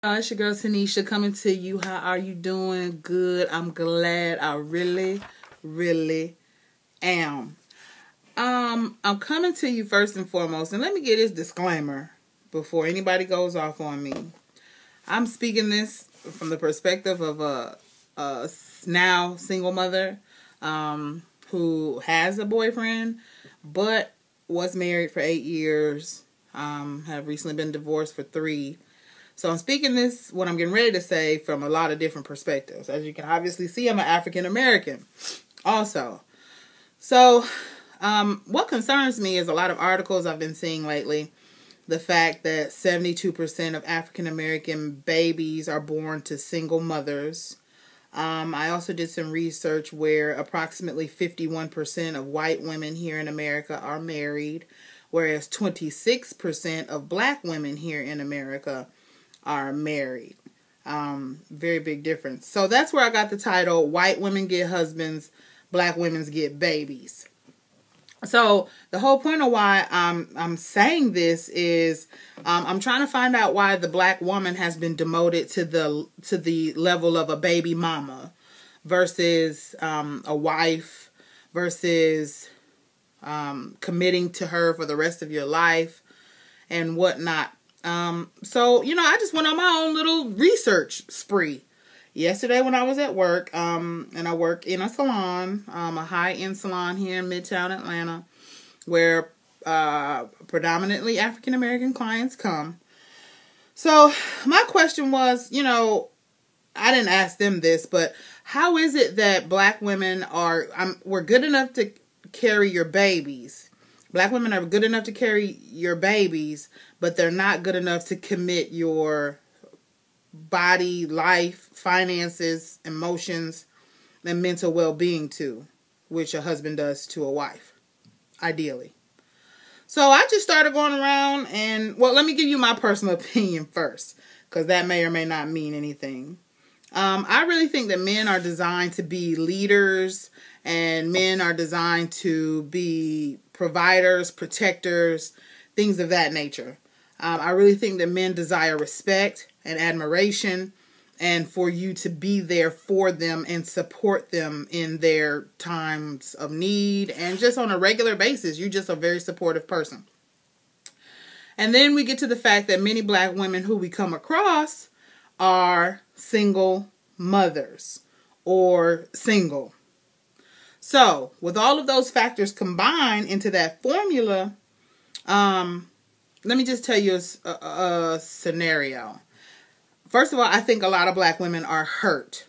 It's your girl Tanisha coming to you. How are you doing? Good. I'm glad. I really, really am. I'm coming to you first and foremost, and let me get this disclaimer before anybody goes off on me. I'm speaking this from the perspective of a now single mother who has a boyfriend, but was married for 8 years. Have recently been divorced for 3. So I'm speaking this, what I'm getting ready to say, from a lot of different perspectives. As you can obviously see, I'm an African American also. So what concerns me is a lot of articles I've been seeing lately. The fact that 72% of African American babies are born to single mothers. I also did some research where approximately 51% of white women here in America are married, whereas 26% of black women here in America are married. Very big difference. So that's where I got the title, White Women Get Husbands, Black Women Get Babies. So the whole point of why I'm saying this is I'm trying to find out why the black woman has been demoted to the level of a baby mama versus a wife, versus committing to her for the rest of your life and whatnot. So, I just went on my own little research spree yesterday when I was at work, and I work in a salon, a high-end salon here in Midtown Atlanta, where, predominantly African-American clients come. So my question was, I didn't ask them this, but how is it that black women we're good enough to carry your babies? Black women are good enough to carry your babies, but they're not good enough to commit your body, life, finances, emotions, and mental well-being to, which a husband does to a wife, ideally. So I just started going around and, let me give you my personal opinion first, because that may or may not mean anything. I really think that men are designed to be leaders, and men are designed to be providers, protectors, things of that nature. I really think that men desire respect and admiration, and for you to be there for them and support them in their times of need, and just on a regular basis. You're just a very supportive person. And then we get to the fact that many black women who we come across are single mothers or single. So, with all of those factors combined into that formula, let me just tell you a scenario. First of all, I think a lot of black women are hurt.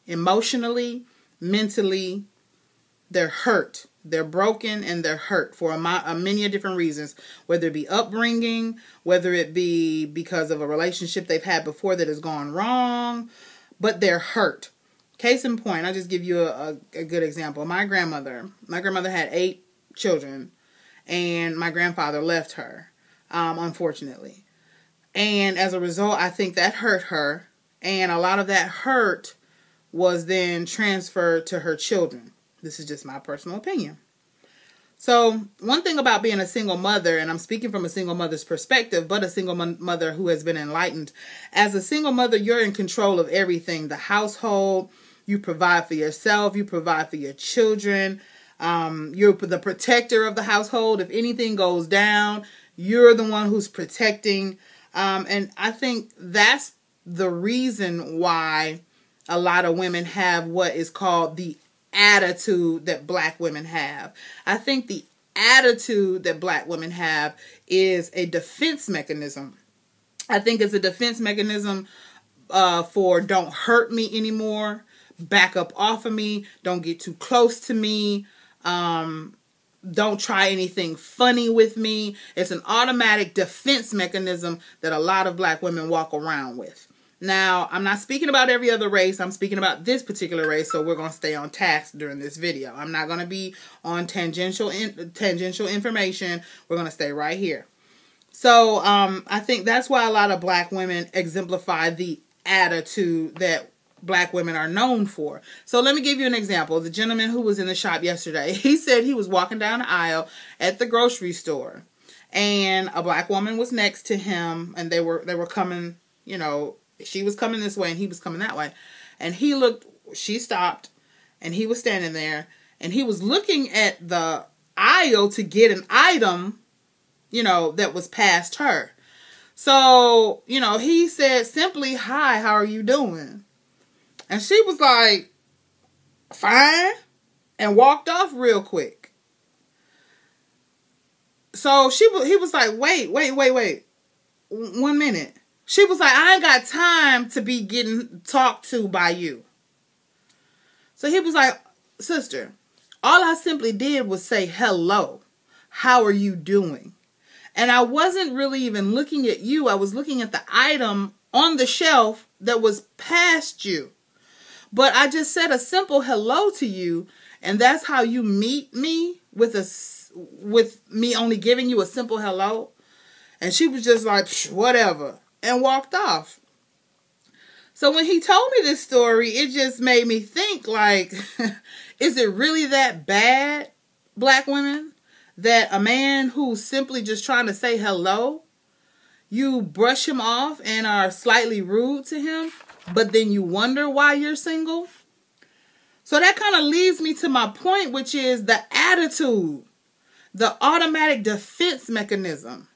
Emotionally, mentally, they're hurt. They're broken and they're hurt for many different reasons. Whether it be upbringing, whether it be because of a relationship they've had before that has gone wrong, but they're hurt. Case in point, I'll just give you a good example. My grandmother had 8 children, and my grandfather left her, unfortunately. And as a result, I think that hurt her, and a lot of that hurt was then transferred to her children. This is just my personal opinion. So one thing about being a single mother, and I'm speaking from a single mother's perspective, but a single mother who has been enlightened. As a single mother, you're in control of everything. The household, you provide for yourself, you provide for your children. You're the protector of the household. If anything goes down, you're the one who's protecting. And I think that's the reason why a lot of women have what is called the attitude that black women have. I think the attitude that black women have is a defense mechanism. I think it's a defense mechanism for don't hurt me anymore, back up off of me, don't get too close to me, don't try anything funny with me. It's an automatic defense mechanism that a lot of black women walk around with. Now, I'm not speaking about every other race. I'm speaking about this particular race, so we're going to stay on task during this video. I'm not going to be on tangential information. We're going to stay right here. So, I think that's why a lot of black women exemplify the attitude that black women are known for. So let me give you an example. The gentleman who was in the shop yesterday, he said he was walking down the aisle at the grocery store, and a black woman was next to him, and they were coming, She was coming this way and he was coming that way. And he looked, she stopped, and he was standing there, and he was looking at the aisle to get an item, you know, that was past her. So, you know, he said simply, "Hi, how are you doing?" And she was like, "Fine," and walked off real quick. So he was like, wait, 1 minute. She was like, "I ain't got time to be getting talked to by you." So he was like, "Sister, all I simply did was say hello. How are you doing?" And I wasn't really even looking at you. I was looking at the item on the shelf that was past you. But I just said a simple hello to you, and that's how you meet me, with me only giving you a simple hello. And she was just like, whatever, and walked off. So when he told me this story, it just made me think, like, is it really that bad, black women, that a man who's simply just trying to say hello, you brush him off and are slightly rude to him, but then you wonder why you're single? So that kind of leads me to my point, which is the attitude, the automatic defense mechanism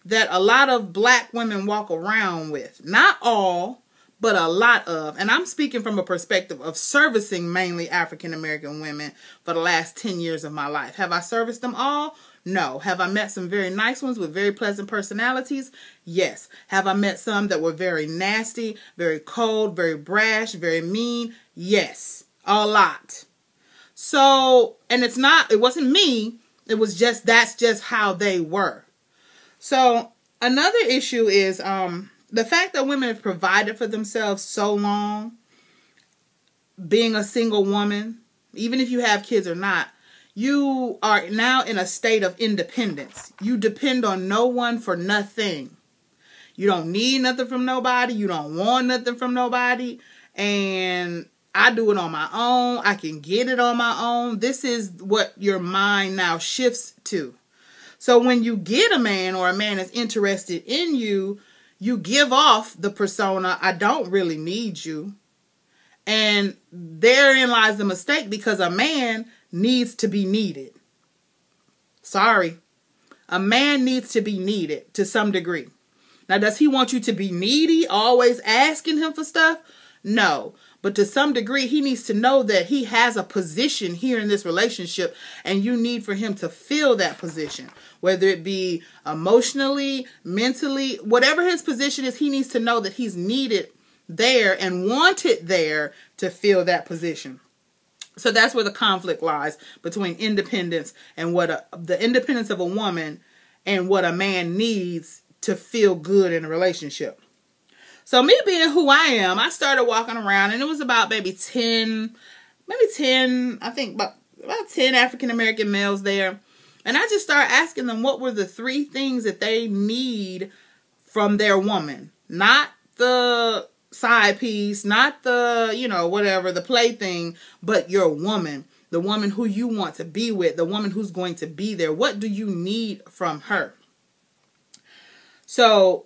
that a lot of black women walk around with. Not all, but a lot of. And I'm speaking from a perspective of servicing mainly African American women for the last 10 years of my life. Have I serviced them all? No. Have I met some very nice ones with very pleasant personalities? Yes. Have I met some that were very nasty, very cold, very brash, very mean? Yes. A lot. So, and it wasn't me. It was just, that's just how they were. So another issue is, the fact that women have provided for themselves so long, being a single woman, even if you have kids or not, you are now in a state of independence. You depend on no one for nothing. You don't need nothing from nobody. You don't want nothing from nobody. And I do it on my own. I can get it on my own. This is what your mind now shifts to. So when you get a man, or a man is interested in you, you give off the persona, I don't really need you. And therein lies the mistake, because a man needs to be needed. Sorry. A man needs to be needed to some degree. Now, does he want you to be needy, always asking him for stuff? No. But to some degree, he needs to know that he has a position here in this relationship, and you need for him to fill that position. Whether it be emotionally, mentally, whatever his position is, he needs to know that he's needed there and wanted there to fill that position. So that's where the conflict lies between independence and the independence of a woman and what a man needs to feel good in a relationship. So me being who I am, I started walking around, and it was about maybe 10, I think about 10 African-American males there. And I just started asking them what were the 3 things that they need from their woman. Not the side piece, not the, whatever, the plaything, but your woman. The woman who you want to be with, the woman who's going to be there. What do you need from her? So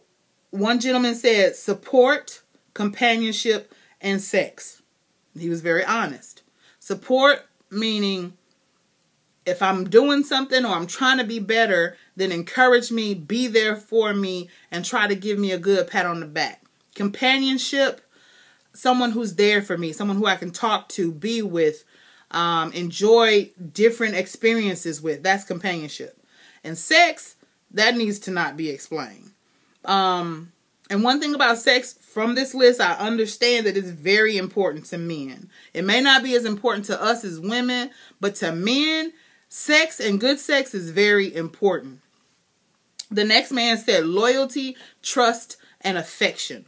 one gentleman said support, companionship, and sex. He was very honest. Support meaning if I'm doing something or I'm trying to be better, then encourage me, be there for me, and try to give me a good pat on the back. Companionship, someone who's there for me, someone who I can talk to, be with, enjoy different experiences with. That's companionship. And sex, that needs to not be explained. And one thing about sex from this list, I understand that it's very important to men. It may not be as important to us as women, but to men, sex and good sex is very important. The next man said loyalty, trust, and affection.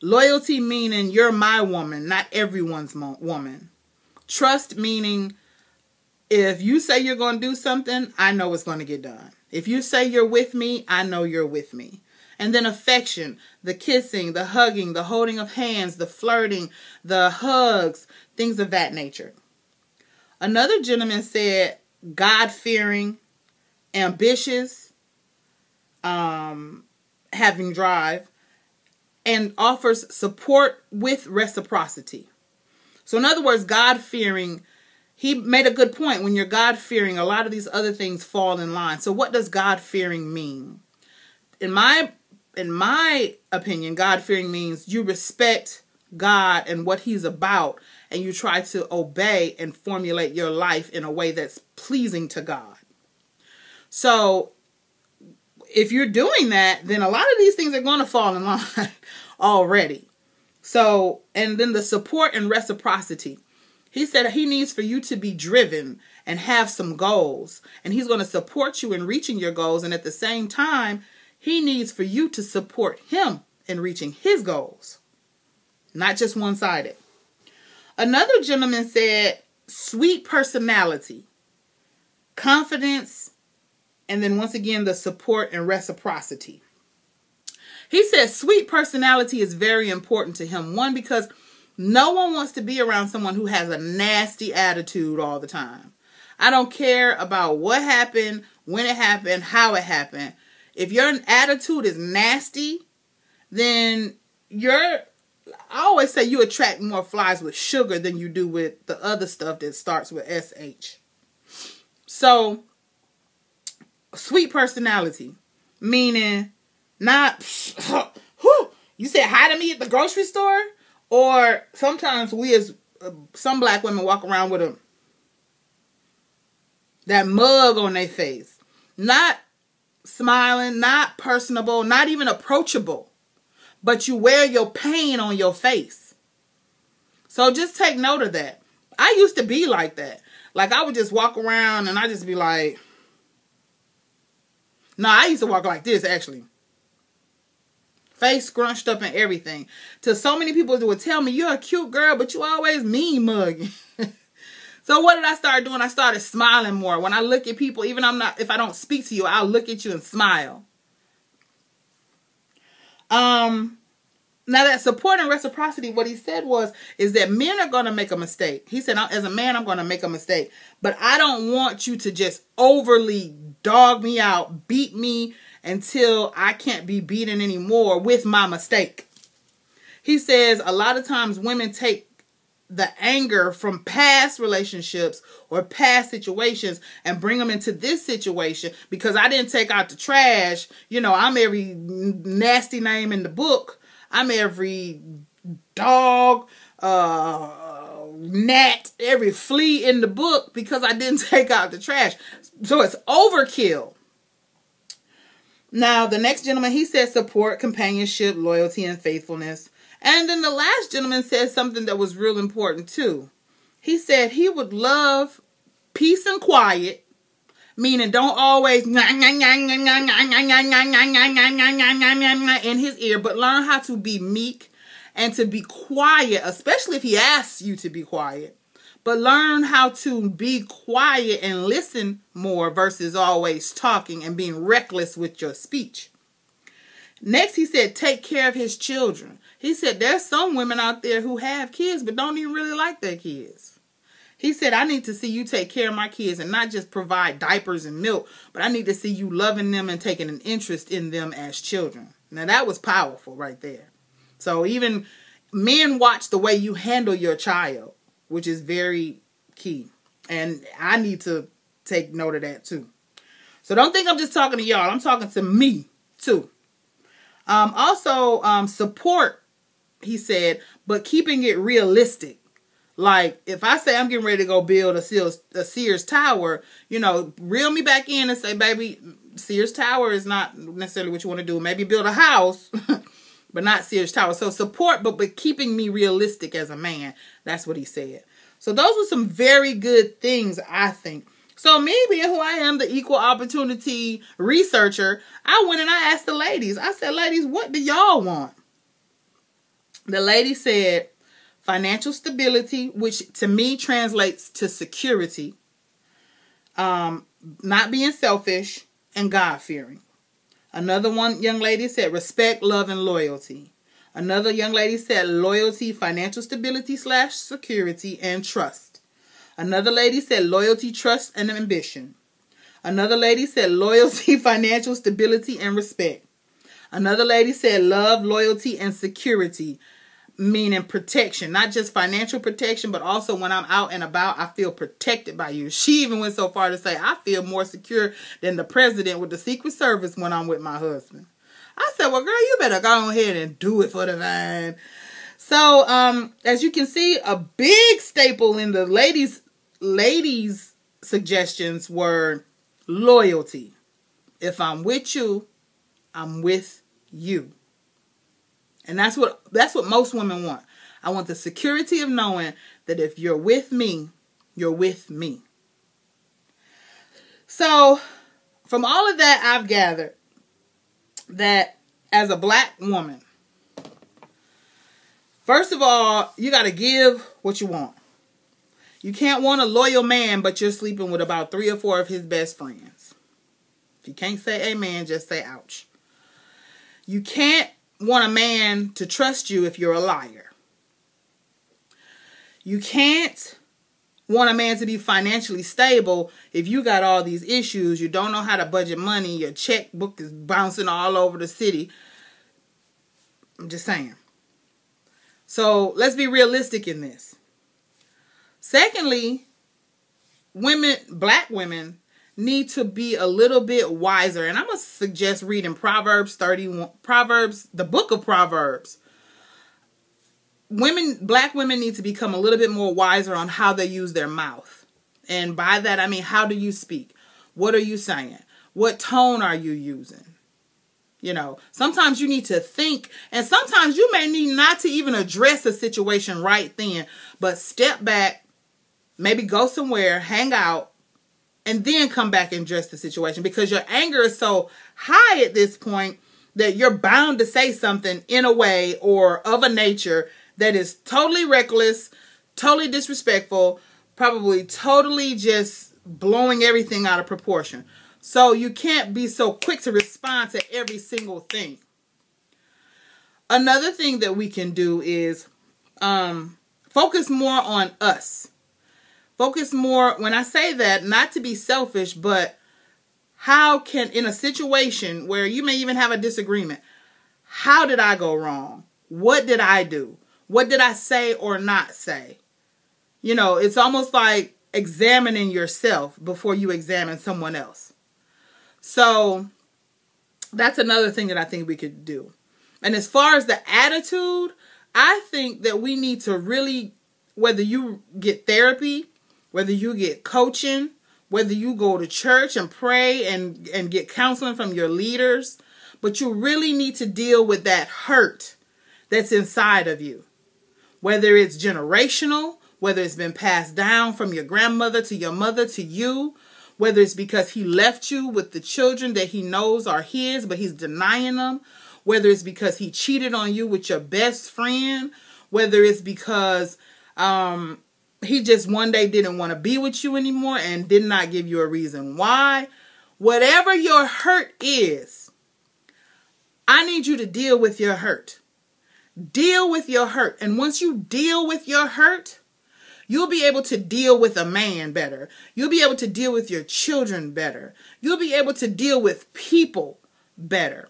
Loyalty meaning you're my woman, not everyone's woman. Trust meaning if you say you're going to do something, I know it's going to get done. If you say you're with me, I know you're with me. And then affection, the kissing, the hugging, the holding of hands, the flirting, the hugs, things of that nature. Another gentleman said God-fearing, ambitious, having drive, and offers support with reciprocity. So in other words, God-fearing, he made a good point. When you're God-fearing, a lot of these other things fall in line. So what does God-fearing mean? In my opinion, God-fearing means you respect God and what he's about, and you try to obey and formulate your life in a way that's pleasing to God. So if you're doing that, then a lot of these things are going to fall in line already. So, and then the support and reciprocity. He said he needs for you to be driven and have some goals. And he's going to support you in reaching your goals. And at the same time, he needs for you to support him in reaching his goals. Not just one-sided. Another gentleman said, sweet personality, confidence, and then once again, the support and reciprocity. He says sweet personality is very important to him. One, because no one wants to be around someone who has a nasty attitude all the time. I don't care about what happened, when it happened, how it happened. If your attitude is nasty, then I always say you attract more flies with sugar than you do with the other stuff that starts with SH. So, sweet personality, meaning not, you said hi to me at the grocery store? Or sometimes we as some black women walk around with that mug on their face. Not smiling, not personable, not even approachable. But you wear your pain on your face. So just take note of that. I used to be like that. Like I would just walk around and I just be like, no, I used to walk like this actually. Face scrunched up and everything. To so many people who would tell me, you're a cute girl, but you always mean mugging. So what did I start doing? I started smiling more. When I look at people, even if I don't speak to you, I'll look at you and smile. Now that support and reciprocity, what he said is that men are going to make a mistake. He said, as a man, I'm going to make a mistake. But I don't want you to just overly dog me out, beat me until I can't be beaten anymore with my mistake. He says a lot of times women take the anger from past relationships or past situations and bring them into this situation because I didn't take out the trash. You know, I'm every nasty name in the book. I'm every dog, gnat, every flea in the book because I didn't take out the trash. So it's overkill. Now, the next gentleman, he said support, companionship, loyalty, and faithfulness. And then the last gentleman said something that was real important too. He said he would love peace and quiet, meaning don't always in his ear, but learn how to be meek and to be quiet, especially if he asks you to be quiet. But learn how to be quiet and listen more versus always talking and being reckless with your speech. Next, he said, take care of his children. He said, there's some women out there who have kids but don't even really like their kids. He said, I need to see you take care of my kids and not just provide diapers and milk, but I need to see you loving them and taking an interest in them as children. Now, that was powerful right there. So even men watch the way you handle your child, which is very key. And I need to take note of that too. So don't think I'm just talking to y'all. I'm talking to me too. Also, support, he said, but keeping it realistic. Like, if I say I'm getting ready to go build a Sears Tower, you know, reel me back in and say, baby, Sears Tower is not necessarily what you want to do. Maybe build a house, but not Sears Tower. So support, but keeping me realistic as a man. That's what he said. So those were some very good things, I think. So me being who I am, the equal opportunity researcher, I went and I asked the ladies. I said, ladies, what do y'all want? The lady said financial stability, which to me translates to security, not being selfish, and God-fearing. Another one young lady said respect, love, and loyalty. Another young lady said loyalty, financial stability / security, and trust. Another lady said loyalty, trust, and ambition. Another lady said loyalty, financial stability, and respect. Another lady said love, loyalty, and security, meaning protection, not just financial protection, but also when I'm out and about, I feel protected by you. She even went so far to say, I feel more secure than the president with the Secret Service when I'm with my husband. I said, well, girl, you better go ahead and do it for the vine. So, as you can see, a big staple in the ladies' suggestions were loyalty. If I'm with you, I'm with you. And that's what most women want. I want the security of knowing that if you're with me, you're with me. So, from all of that, I've gathered that as a black woman, first of all, you got to give what you want. You can't want a loyal man, but you're sleeping with about 3 or 4 of his best friends. If you can't say amen, just say ouch. You can't want a man to trust you if you're a liar. You can't want a man to be financially stable if you got all these issues. You don't know how to budget money. Your checkbook is bouncing all over the city. I'm just saying. So let's be realistic in this. Secondly, black women need to be a little bit wiser. And I'm going to suggest reading Proverbs 31, the book of Proverbs. Black women need to become a little bit more wiser on how they use their mouth. And by that, I mean, how do you speak? What are you saying? What tone are you using? You know, sometimes you need to think, and sometimes you may need not to even address a situation right then, but step back, maybe go somewhere, hang out, and then come back and address the situation, because your anger is so high at this point that you're bound to say something in a way or of a nature that is totally reckless, totally disrespectful, probably totally just blowing everything out of proportion. So you can't be so quick to respond to every single thing. Another thing that we can do is focus more on us. Focus more, when I say that, not to be selfish, but how can, in a situation where you may even have a disagreement, how did I go wrong? What did I do? What did I say or not say? You know, it's almost like examining yourself before you examine someone else. So that's another thing that I think we could do. And as far as the attitude, I think that we need to really, whether you get therapy, whether you get coaching, whether you go to church and pray and get counseling from your leaders, but you really need to deal with that hurt that's inside of you. Whether it's generational, whether it's been passed down from your grandmother to your mother to you, whether it's because he left you with the children that he knows are his, but he's denying them, whether it's because he cheated on you with your best friend, whether it's because he just one day didn't want to be with you anymore and did not give you a reason why. Whatever your hurt is, I need you to deal with your hurt. Deal with your hurt. And once you deal with your hurt, you'll be able to deal with a man better. You'll be able to deal with your children better. You'll be able to deal with people better.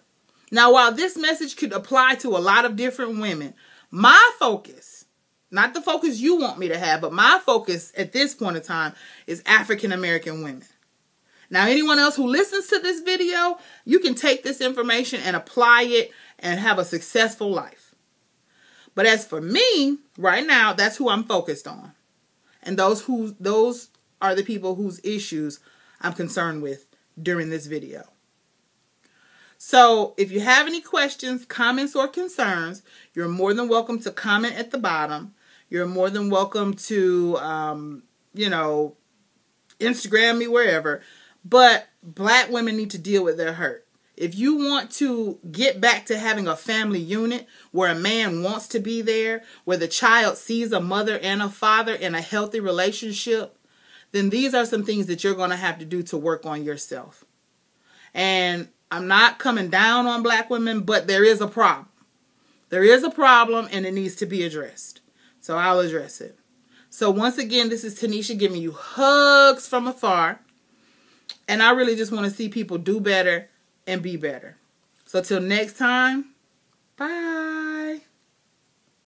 Now, while this message could apply to a lot of different women, my focus, not the focus you want me to have, but my focus at this point in time is African American women. Now, anyone else who listens to this video, you can take this information and apply it and have a successful life. But as for me, right now, that's who I'm focused on. And those are the people whose issues I'm concerned with during this video. So if you have any questions, comments, or concerns, you're more than welcome to comment at the bottom. You're more than welcome to, Instagram me, wherever. But black women need to deal with their hurt. If you want to get back to having a family unit where a man wants to be there, where the child sees a mother and a father in a healthy relationship, then these are some things that you're going to have to do to work on yourself. And I'm not coming down on black women, but there is a problem. There is a problem and it needs to be addressed. So I'll address it. So once again, this is Tanisha giving you hugs from afar. And I really just want to see people do better and be better. So till next time, bye.